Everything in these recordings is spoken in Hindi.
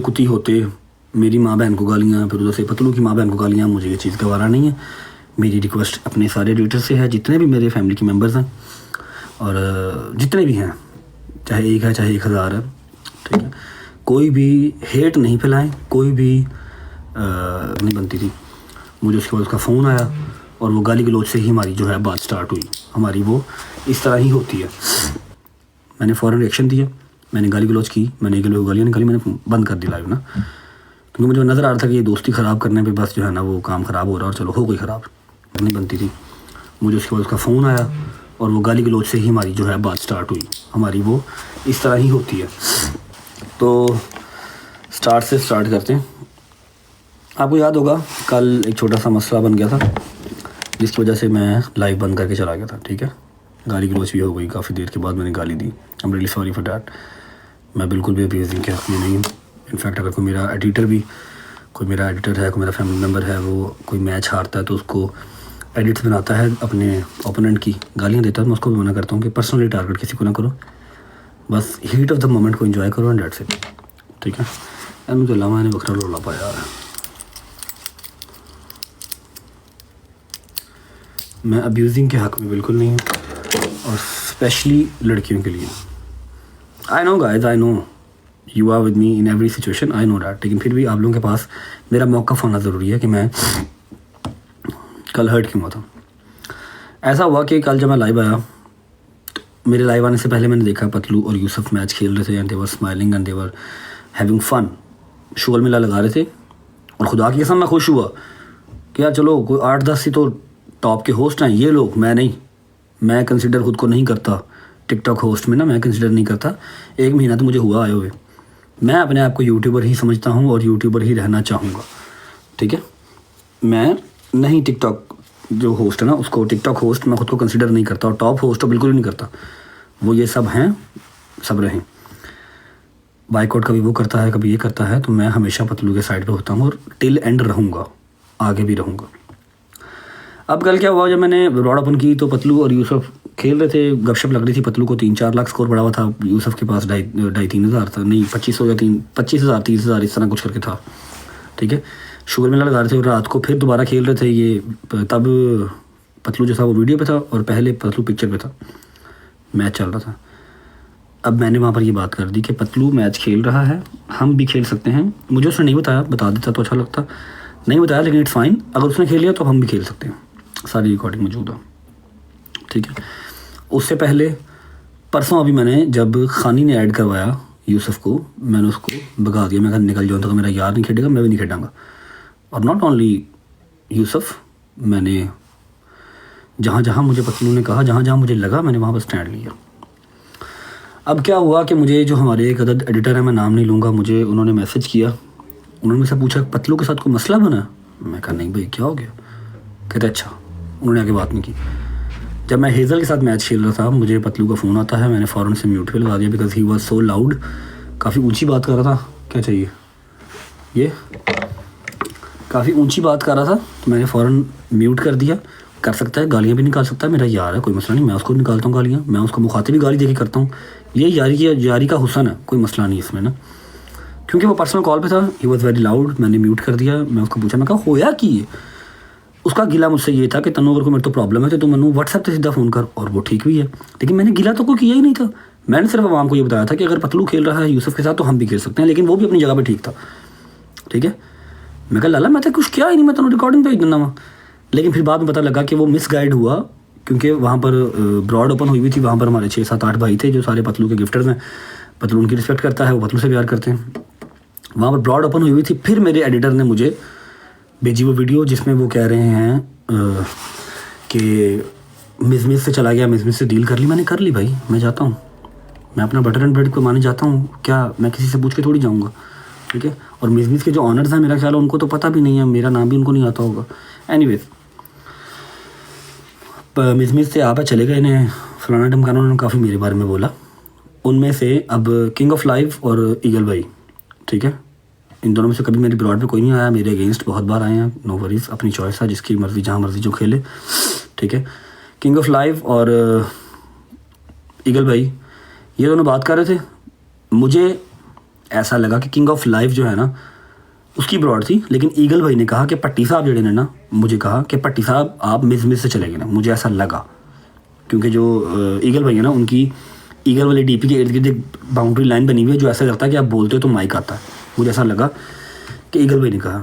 कुत्ती होते मेरी माँ बहन को गालियाँ, फिर उधर से पतलू की माँ बहन को गालियाँ, मुझे ये चीज़ गवारा नहीं है। मेरी रिक्वेस्ट अपने सारे एडिटर से है, जितने भी मेरे फैमिली के मेम्बर्स हैं और जितने भी हैं, चाहे एक है चाहे 1000 है, ठीक है, कोई भी हेट नहीं फैलाएं, कोई भी नहीं बनती थी। मुझे उसके बाद उसका फ़ोन आया और वो गाली गलौज से ही हमारी जो है बात स्टार्ट हुई। हमारी वो इस तरह ही होती है। मैंने फ़ौरन रिएक्शन दिया, मैंने गाली गलौज की, मैंने एक गालियाँ निकाली, मैंने बंद कर दी लाइव ना, क्योंकि मुझे नज़र आ रहा था कि ये दोस्ती ख़राब करने पे बस जो है ना वो काम ख़राब हो रहा है और चलो हो गई ख़राब, नहीं बनती थी। मुझे उसके बाद उसका फ़ोन आया और वो गाली गलौज से ही हमारी जो है बात स्टार्ट हुई। हमारी वो इस तरह ही होती है। तो स्टार्ट से स्टार्ट करते हैं। आपको याद होगा कल एक छोटा सा मसला बन गया था जिसकी वजह से मैं लाइव बंद करके चला गया था, ठीक है। गाली गलौज भी हो गई, काफ़ी देर के बाद मैंने गाली दी। I am really sorry for that. मैं बिल्कुल भी अब्यूजिंग के हक़ में नहीं हूँ। इनफैक्ट अगर कोई मेरा एडिटर है, कोई मेरा फैमिली मेम्बर है, वो कोई मैच हारता है तो उसको एडिट्स बनाता है, अपने ओपोनेंट की गालियाँ देता है, मैं उसको भी मना करता हूँ कि पर्सनली टारगेट किसी को ना करो, बस हीट ऑफ द मोमेंट को एंजॉय करो एंड दैट्स इट, ठीक है। यार मुझे अल्लाह मैंने बकरा रोला पाया है। मैं अब्यूजिंग के हक़ में बिल्कुल नहीं हूँ, और स्पेशली लड़कियों के लिए। I know guys, I know you are with me in every situation, I know that, लेकिन फिर भी आप लोगों के पास मेरा मौक़िफ़ होना ज़रूरी है कि मैं कल हर्ट क्यों हुआ था। ऐसा हुआ कि कल जब मैं लाइव आया, तो मेरे लाइव आने से पहले मैंने देखा पतलू और यूसुफ मैच खेल रहे थे and they were smiling and they were having fun, शोर मेला लगा रहे थे। और खुदा की कसम मैं खुश हुआ कि यार चलो कोई 8-10 ही तो टॉप के होस्ट हैं ये लोग, मैं नहीं। मैं कंसिडर खुद को नहीं करता टिकटॉक होस्ट में ना, मैं कंसिडर नहीं करता। 1 महीना तो मुझे हुआ आए हुए। मैं अपने आप को यूट्यूबर ही समझता हूँ और यूट्यूबर ही रहना चाहूँगा, ठीक है। मैं नहीं टिकटॉक जो होस्ट है ना उसको टिकटॉक होस्ट मैं खुद को कंसिडर नहीं करता, और टॉप होस्ट तो बिल्कुल ही नहीं करता। वो ये सब हैं, सब रहें। बाइकआउट कभी वो करता है कभी ये करता है, तो मैं हमेशा पतलू के साइड पे होता हूँ और टिल एंड रहूँगा, आगे भी रहूँगा। अब कल क्या हुआ, जब मैंने रॉड ओपन की तो पतलू और यूसुफ खेल रहे थे, गपशप लग रही थी। पतलू को 3-4 लाख स्कोर बढ़ा हुआ था, यूसुफ के पास 2.5-3 हज़ार था, नहीं 2500 या 25,000 30,000 इस तरह कुछ करके था, ठीक है। शुगर मेला लगा रहे थे और रात को फिर दोबारा खेल रहे थे ये। तब पतलू जो था वो वीडियो पे था और पहले पतलू पिक्चर पे था, मैच चल रहा था। अब मैंने वहाँ पर ये बात कर दी कि पतलू मैच खेल रहा है, हम भी खेल सकते हैं। मुझे उसने नहीं बताया, बता देता तो अच्छा लगता, नहीं बताया, लेकिन इट्स फाइन। अगर उसने खेल लिया तो हम भी खेल सकते हैं, सारी रिकॉर्डिंग मौजूद है, ठीक है। उससे पहले परसों अभी मैंने जब खानी ने ऐड करवाया यूसुफ को, मैंने उसको भगा दिया। मैं कहा निकल जाऊँ, तो मेरा यार नहीं खेलेगा, मैं भी नहीं खेलूँगा। और नॉट ओनली यूसुफ, मैंने जहाँ जहाँ मुझे पतलू ने कहा, जहाँ जहाँ मुझे लगा, मैंने वहाँ पर स्टैंड लिया। अब क्या हुआ कि मुझे जो हमारे एक अदद एडिटर है, मैं नाम नहीं लूँगा, मुझे उन्होंने मैसेज किया। उन्होंने मुझसे पूछा पतलू के साथ कोई मसला बना। मैं कहा नहीं भाई क्या हो गया। कहते अच्छा। उन्होंने आगे बात नहीं की। जब मैं हेज़ल के साथ मैच खेल रहा था, मुझे पतलू का फ़ोन आता है, मैंने फ़ौरन से म्यूट पे लगा दिया because he was so loud. काफ़ी ऊंची बात कर रहा था, क्या चाहिए ये, काफ़ी ऊंची बात कर रहा था, तो मैंने फ़ौरन म्यूट कर दिया। कर सकता है, गालियाँ भी निकाल सकता है, मेरा यार है, कोई मसला नहीं, मैं उसको निकालता हूँ गालियाँ, मैं उसको मुखातिब भी गाली दे के करता हूँ। ये यारी का हुस्न है, कोई मसला नहीं इसमें ना। क्योंकि वो पर्सनल कॉल पे था, ही वॉज़ वेरी लाउड, मैंने म्यूट कर दिया। मैं उसको पूछा, मैं कहा होया कि ये, उसका गिला मुझसे ये था कि तनु अगर को मेरे तो प्रॉब्लम है तो तुम मनु व्हाट्सएप से सीधा फ़ोन कर, और वो ठीक भी है। लेकिन मैंने गिला तो कोई किया ही नहीं था। मैंने सिर्फ आवाम को ये बताया था कि अगर पतलू खेल रहा है यूसुफ के साथ तो हम भी खेल सकते हैं, लेकिन वो भी अपनी जगह पे ठीक था, ठीक है। मैं कहा लाला मैं तो कुछ किया ही नहीं, मैं तुम्हें रिकॉर्डिंग भेज दूँगा वहाँ। लेकिन फिर बाद में पता लगा कि वो मिसगाइड हुआ, क्योंकि वहाँ पर ब्रॉड ओपन हुई थी। वहाँ पर हमारे 6-7-8 भाई थे जो सारे पतलू के गिफ्टर्स हैं। पतलू उनकी रिस्पेक्ट करता है, वो पतलू से प्यार करते हैं। वहाँ पर ब्रॉड ओपन हुई थी। फिर मेरे एडिटर ने मुझे भेजी वो वीडियो जिसमें वो कह रहे हैं कि मिज़ से चला गया, मिज़ से डील कर ली। मैंने कर ली भाई, मैं जाता हूँ, मैं अपना बटर एंड ब्रेड को माने जाता हूँ, क्या मैं किसी से पूछ के थोड़ी जाऊँगा, ठीक है। और मिज़ के जो ऑनर्स हैं, मेरा ख्याल है उनको तो पता भी नहीं है, मेरा नाम भी उनको नहीं आता होगा। एनीवेज मिज़ से आप चले गए, इन्हें फलाना ढमकाना, उन्होंने काफ़ी मेरे बारे में बोला। उनमें से अब किंग ऑफ लाइव और ईगल भाई, ठीक है, इन दोनों में से कभी मेरी ब्रॉड पे कोई नहीं आया। मेरे अगेंस्ट बहुत बार आए हैं, नो वरीज, अपनी चॉइस है, जिसकी मर्ज़ी जहाँ मर्ज़ी जो खेले, ठीक है। किंग ऑफ लाइव और ईगल भाई ये दोनों बात कर रहे थे। मुझे ऐसा लगा कि किंग ऑफ लाइफ जो है ना उसकी ब्रॉड थी, लेकिन ईगल भाई ने कहा कि पट्टी साहब जड़े ने ना मुझे कहा कि पट्टी साहब आप मिस से चले गए ना, मुझे ऐसा लगा क्योंकि जो ईगल भाई है ना उनकी ईगल वाले डीपी के इर्द गिर्द एक बाउंड्री लाइन बनी हुई है जो ऐसा लगता है कि आप बोलते हो तो माइक आता है। मुझे ऐसा लगा कि ईगल भाई ने कहा,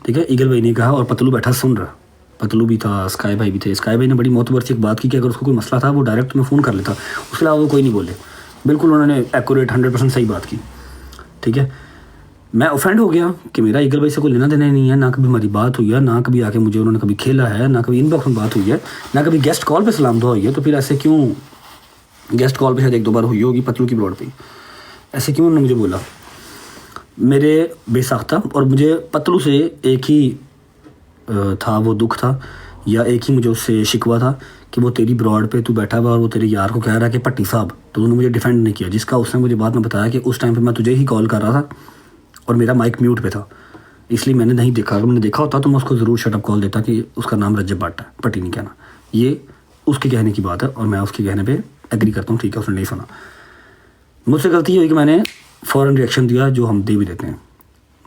ठीक है, ईगल भाई ने कहा और पतलू बैठा सुन रहा, पतलू भी था, स्काई भाई भी थे। स्काई भाई ने बड़ी मोतबर से एक बात की कि अगर उसको कोई मसला था वो डायरेक्ट तुम्हें फ़ोन कर लेता, उसके अलावा वो कोई नहीं बोले। बिल्कुल उन्होंने एक्यूरेट 100% सही बात की, ठीक है। मैं ऑफेंड हो गया कि मेरा ईगल भाई से कोई लेना देना नहीं है, ना कभी हमारी बात हुई है, ना कभी आके मुझे उन्होंने कभी खेला है, ना कभी इनबॉक्स में बात हुई है, ना कभी गेस्ट कॉल पे सलाम दुआ हुई है। तो फिर ऐसे क्यों, गेस्ट कॉल पे शायद 1-2 बार हुई होगी पतलू की ब्रॉड पे, ऐसे क्यों उन्होंने मुझे बोला, मेरे बेसाख्ता। और मुझे पतलू से एक ही था वो दुख था, या एक ही मुझे उससे शिकवा था कि वो तेरी ब्रॉड पे तू बैठा हुआ और वो तेरे यार को कह रहा है कि पट्टी साहब, तो उन्होंने मुझे डिफेंड नहीं किया, जिसका उसने मुझे बाद में बताया कि उस टाइम पे मैं तुझे ही कॉल कर रहा था और मेरा माइक म्यूट पे था, इसलिए मैंने नहीं देखा। अगर मैंने देखा होता तो मैं उसको ज़रूर शटअप कॉल देता कि उसका नाम रज्जब भट्ट है, पट्टी नहीं कहना। ये उसके कहने की बात है और मैं उसके कहने पर एग्री करता हूँ, ठीक है, उसने नहीं सुना। मुझसे गलती ये हुई कि मैंने फ़ौरन रिएक्शन दिया, जो हम दे भी देते हैं।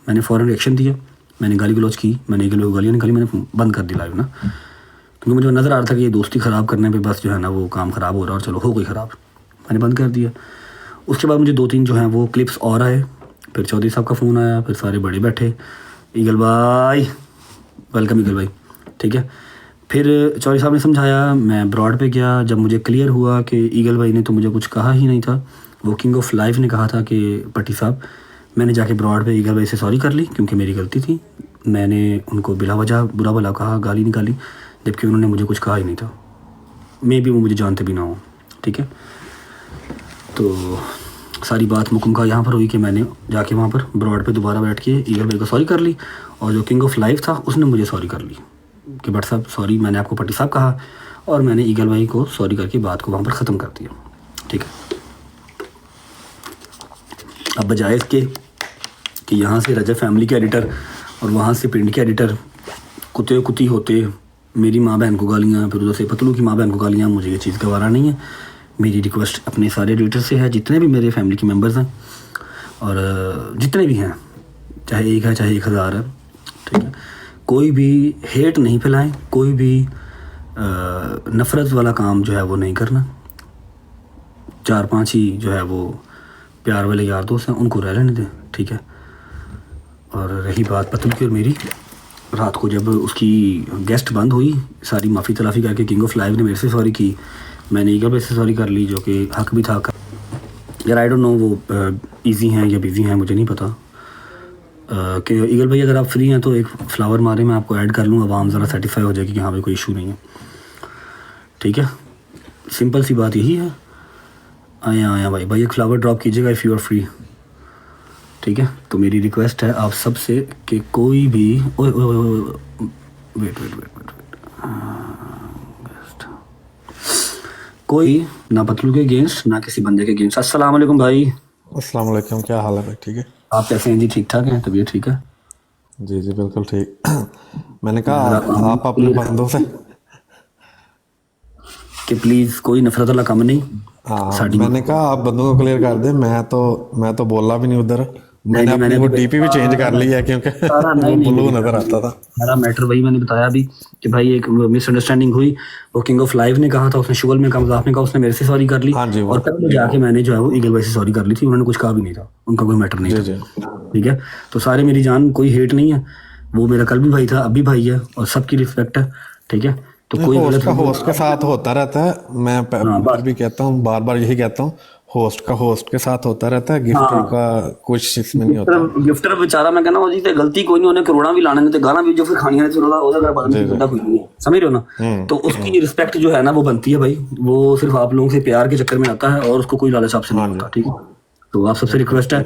मैंने फ़ौरन रिएक्शन दिया, मैंने गाली गलौज की, मैंने ईगल भाई को गालियाँ निकाली, मैंने बंद कर दी लाइव ना, क्योंकि मुझे नज़र आ रहा था कि ये दोस्ती ख़राब करने पे बस जो है ना वो काम ख़राब हो रहा है और चलो हो गई ख़राब, मैंने बंद कर दिया। उसके बाद मुझे 2-3 जो हैं वो क्लिप्स और आए, फिर चौधरी साहब का फ़ोन आया, फिर सारे बड़े बैठे, ईगल भाई वेलकम ईगल भाई, ठीक है। फिर चौधरी साहब ने समझाया, मैं ब्रॉड पे गया, जब मुझे क्लियर हुआ कि ईगल भाई ने तो मुझे कुछ कहा ही नहीं था, वो किंग ऑफ लाइफ ने कहा था कि पट्टी साहब, मैंने जाके ब्रॉड पे ईगल भाई से सॉरी कर ली क्योंकि मेरी गलती थी। मैंने उनको बिला वजह बुरा भला कहा, गाली निकाली, जबकि उन्होंने मुझे कुछ कहा ही नहीं था, मे भी वो मुझे जानते भी ना हो, ठीक है। तो सारी बात मुकम्मल यहाँ पर हुई कि मैंने जाके वहाँ पर ब्रॉड पे दोबारा बैठ के ईगल भाई को सॉरी कर ली, और जो किंग ऑफ लाइफ था उसने मुझे सॉरी कर ली कि भट्ट साहब सॉरी, मैंने आपको पट्टी साहब कहा, और मैंने ईगल भाई को सॉरी करके बात को वहाँ पर ख़त्म कर दिया, ठीक है। अब बजाय इसके कि यहाँ से रजब फैमिली के एडिटर और वहाँ से पिंड के एडिटर कुत्ते कुत्ती होते, मेरी माँ बहन को गालियाँ, फिर उधर से पतलू की माँ बहन को गालियाँ, मुझे ये चीज़ गवारा नहीं है। मेरी रिक्वेस्ट अपने सारे एडिटर से है, जितने भी मेरे फैमिली के मेम्बर्स हैं और जितने भी हैं, चाहे 1 है चाहे 1000 है, ठीक है, कोई भी हेट नहीं फैलाएं, कोई भी नफ़रत वाला काम जो है वो नहीं करना। 4-5 ही जो है वो प्यार वाले यार दोस्त हैं, उनको रह लेने दें, ठीक है। और रही बात पतलू की और मेरी, रात को जब उसकी गेस्ट बंद हुई, सारी माफ़ी तलाफ़ी करके किंग ऑफ लाइफ ने मेरे से सॉरी की, मैंने ईगल भाई से सॉरी कर ली, जो कि हक भी था। यार आई डोंट नो वो इजी हैं या बिजी हैं, मुझे नहीं पता। कि ईगल भाई अगर आप फ्री हैं तो एक फ्लावर मारे, मैं आपको ऐड कर लूँ, आवाम ज़रा सेटिस्फाई हो जाएगी कि हाँ भाई कोई इशू नहीं है, ठीक है। सिंपल सी बात यही है। आया भाई एक फ्लावर ड्रॉप कीजिएगा इफ़ यू आर फ्री, ठीक है। तो मेरी रिक्वेस्ट है आप सब से कि कोई भी वेट कोई ना पतलू के अगेंस्ट ना किसी बंदे के अगेंस्ट। अस्सलाम वालेकुम भाई। अस्सलाम वालेकुम, क्या हाल है भाई? ठीक है, आप कैसे हैं जी? ठीक ठाक हैं? तबीयत ठीक है? जी जी बिल्कुल ठीक। मैंने कहा आप अपने बंदों से, कि प्लीज़ कोई नफरत वाला काम नहीं। हाँ मैंने कहा आप बंदों को क्लियर कर दे, मैं तो बोला भी नहीं उधर। मैंने नहीं, अपनी वो अभी डीपी भी चेंज कर ली है क्योंकि सारा वो नहीं ब्लू नहीं नजर आता था। सारा मैटर वही मैंने बताया अभी कि भाई एक मिसअंडरस्टैंडिंग हुई, वो किंग ऑफ लाइफ ने कहा था, उसने शुगल में कहा, मजाक में कहा, उसने मेरे से सॉरी कर ली, हाँ जी और तब जाके मैंने जो है वो ईगल भाई से सॉरी कर ली थी। उन्होंने कुछ कहा भी नहीं था, उनका कोई मैटर नहीं जी था, जी ठीक है। तो सारे मेरी जान, कोई हेट नहीं है, वो मेरा कल भी भाई था, अब भी भाई है, और सबकी रिस्पेक्ट है, ठीक है। तो कोई होस्ट गलत का होस्ट के साथ होता रहता है। मैं हाँ फिर बस भी कहता हूँ, बार बार यही कहता हूँ, होस्ट का होस्ट के साथ होता रहता है, गिफ्टर हाँ, का कुछ इसमें नहीं होता। गिफ्टर बेचारा मैं कहना जी ते गलती कोई नहीं, उन्हें करोड़ा भी लाने ने ते गाना भी जो फिर खानियां ने चलो ओदा अगर बाद जी में जी बंदा कोई नहीं है, समझ रहे हो ना। तो उसकी रिस्पेक्ट जो है ना वो बनती है भाई, वो सिर्फ आप लोगों से प्यार के चक्कर में आता है और उसको कोई लालच आपसे नहीं हाँ जी होता, ठीक है। तो आप सबसे रिक्वेस्ट है,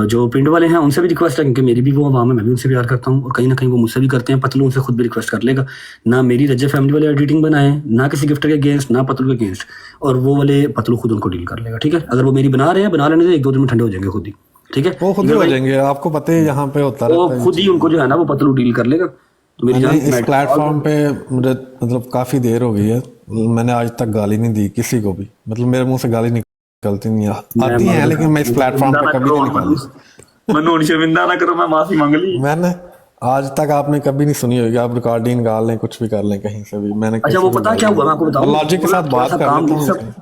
जो पिंड वाले हैं उनसे भी रिक्वेस्ट है, क्योंकि मेरी भी वो आवाम है, मैं भी उनसे प्यार करता हूँ और कहीं ना कहीं वो मुझसे भी करते हैं। पतलू उनसे खुद भी रिक्वेस्ट कर लेगा, ना मेरी रज्जे फैमिली वाले एडिटिंग बनाए, ना किसी गिफ्टर के अगेंस्ट, ना पतलू के अगेंस्ट, और वो वाले पतलू खुद उनको डील कर लेगा, ठीक है। अगर वो मेरी बना रहे हैं, बना लेने से 1-2 दिन में ठंडे हो जाएंगे खुद ही, ठीक है। वो खुद ही ईगल हो भाई जाएंगे, आपको पता है यहाँ पे होता वो रहता है ये खुद ही चीज़। उनको जो है ना वो पतलू डील कर लेगा। तो मेरी मैंने जान इस मैं प्लेटफॉर्म पे मुझे मतलब काफ़ी देर हो गई है, मैंने आज तक गाली नहीं दी किसी को भी, मतलब मेरे मुंह से गाली नहीं गलती नहीं आती है, लेकिन मैं इस प्लेटफॉर्म पे कभी नहीं निकाली। मनु शर्मिंदा ना करो, मैं माफी मांग ली। मैंने आज तक आपने कभी नहीं सुनी होगी, आप रिकॉर्डिंग निकाल लें कुछ भी कर लें कहीं से भी, मैंने अच्छा वो पता क्या हुआ मैं आपको बताऊं, लॉजिक के साथ बात कर लेता हूँ।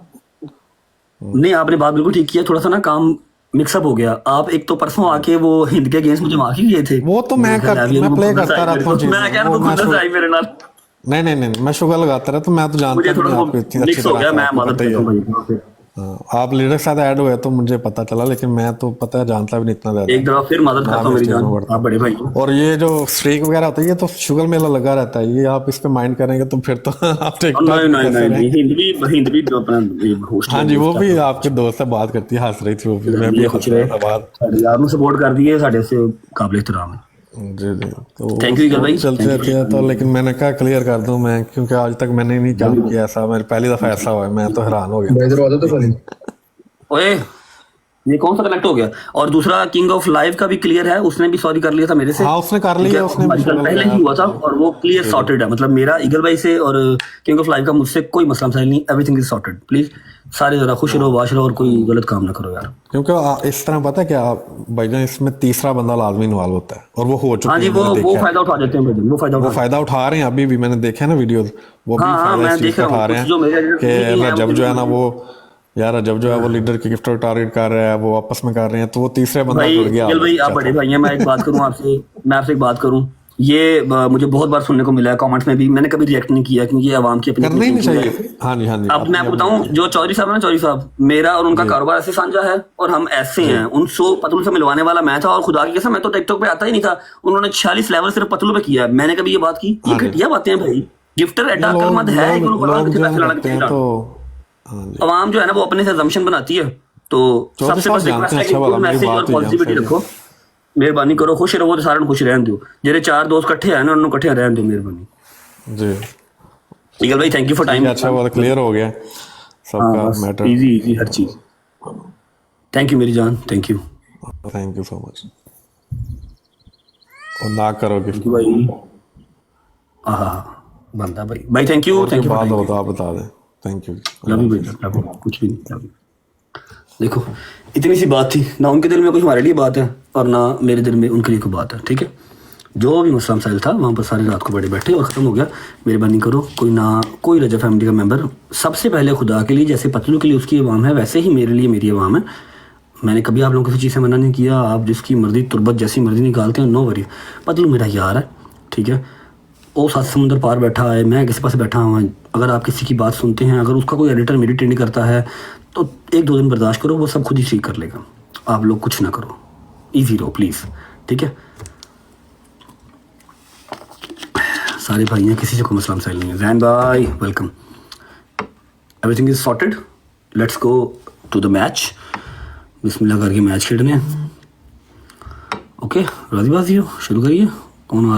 नहीं आपने बात बिल्कुल ठीक किया, थोड़ा सा ना काम मिक्सअप हो गया। आप एक तो परसों आके वो हिंद के गेम्स मुझे मार ही गए थे, वो तो मैं प्ले करता रहता हूँ, मैं कह रहा हूँ खुद आई मेरे नाल। नहीं मैं शुगर लगाता रहता हूँ, मैं तो जानता मुझे थोड़ा आपको इतनी अच्छी मिक्स हो गया, मैं तरह मदद करता हूं भाई। आप लीडर के साथ ऐड हुए तो मुझे पता चला, लेकिन मैं तो पता है जानता भी नहीं इतना ज्यादा। एक दफा फिर मदद करता हूं मेरी जान, आप बड़े भाई हो। और ये जो स्ट्रीक वगैरह होता है ये तो शुगर मेला लगा रहता है, ये आप इस पे माइंड करेंगे तो फिर तो आप नहीं हिंद भी जो अपना होस्ट। हाँ जी, वो भी आपके दोस्त से बात करती है, हंस रही थी वो भी, मैं भी हंस रहा था बात। यार ने सपोर्ट कर दिए, साडे से काबिल एहतराम है। जी तो थैंक यू भाई, चलते रहते हैं तो, लेकिन मैंने कहा क्लियर कर दूं मैं, क्योंकि आज तक मैंने नहीं काम किया ऐसा, मेरी पहली दफा ऐसा हुआ है, मैं तो हैरान हो गया। ओए ये कौन सा कनेक्ट हो गया। और दूसरा किंग ऑफ लाइव का भी क्लियर है, उसने भी सॉरी कर लिया था मेरे से। हाँ उसने कर लिया, उसने पहले ही हुआ था और वो क्लियर सॉर्टेड है। मतलब मेरा ईगल भाई से और किंग ऑफ लाइव का मुझसे कोई मसला मसाइल नहीं, एवरीथिंग इज सॉर्टेड। प्लीज सारे जरा खुश रहो, वाश रहो और कोई गलत काम ना करो यार। क्योंकि इस तरह पता है क्या भाईजान, इसमें तीसरा बंदा लाजमी इन्वॉल्व होता है और वो हो चुका है। हाँ जी वो फायदा उठा देते हैं भाई, वो फायदा उठा रहे हैं। अभी भी मैंने देखा है ना वीडियोस, वो भी फायदा इस चीज का उठा रहे हैं कि जब जो है ना वो यार, जब जो है वो लीडर की गिफ्ट टारगेट कर रहा है, वो आपस में कर रहे हैं, तो वो तीसरे बंदा जुड़ गया। भाई आप बड़े भाई हैं, मैं एक बात करूं आपसे, मैं आपसे एक बात करूं, ये मुझे बहुत बार सुनने को मिला है कमेंट्स में भी, मैंने कभी रिएक्ट नहीं किया क्योंकि ये आवाम की अपनी करना ही नहीं चाहिए। हाँ जी अब मैं आपको बताऊं, जो चौधरी साहब है ना, चौधरी साहब, मेरा और उनका कारोबार ऐसे साझा है और हम ऐसे हैं। उनसे पतलू से मिलवाने वाला मैं था, और खुदा की कसम मैं तो टिकटॉक पे आता ही नहीं था। उन्होंने 46 लेवल सिर्फ पतलू पे किया है। मैंने कभी ये बात की? ये घटिया बातें हैं भाई। गिफ्टर एडा अकलमंद है, अवाम जो है ना वो अपने से assumption बनाती है। तो सबसे बस रिक्वेस्ट है कि गुड मैसेज और पॉजिटिविटी रखो, मेहरबानी करो, खुश रहो तो सारे खुश रहने दो। जेरे चार दोस्त इकट्ठे हैं ना, उन्होंने इकट्ठे रहने दो, मेहरबानी जी। ईगल भाई थैंक यू फॉर टाइम। अच्छा वो क्लियर हो गया सबका मैटर, इजी हर चीज। थैंक यू मेरी जान, थैंक यू सो मच। और ना करो गिफ्ट भाई, बनता भाई थैंक यू बात हो तो आप बता दें। थैंक यू, लव यू बेटा, कुछ भी नहीं। देखो इतनी सी बात थी ना, उनके दिल में कुछ हमारे लिए बात है और ना मेरे दिल में उनके लिए कोई बात है। ठीक है, जो भी मसला मसाइल था वहाँ पर सारी रात को बड़े बैठे और ख़त्म हो गया। मेहरबानी करो, कोई रजा फैमिली का मेंबर, सबसे पहले खुदा के लिए, जैसे पतलू के लिए उसकी आवाम है वैसे ही मेरे लिए मेरी आवाम है। मैंने कभी आप लोगों को किसी चीज़ से मना नहीं किया। आप जिसकी मर्जी तुरबत जैसी मर्जी निकालते हैं, नो वरी। पतलू मेरा यार है, ठीक है, वो 7 समुंदर पार बैठा है, मैं किसी पास बैठा हुआ। अगर आप किसी की बात सुनते हैं, अगर उसका कोई एडिटर मेरी ट्रेंड करता है तो 1-2 दिन बर्दाश्त करो, वो सब खुद ही ठीक कर लेगा। आप लोग कुछ ना करो, ईजी रहो प्लीज़, ठीक है। सारे भाई हैं, किसी से कोई मसला मसाइल नहीं है। जैन भाई welcome, everything is sorted, let's go to the match. बिस्मिल्लाह करके मैच खेलने हैं। ओके राजी बाजी हो, शुरू करिए। कौन आ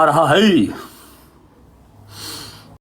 रहा है?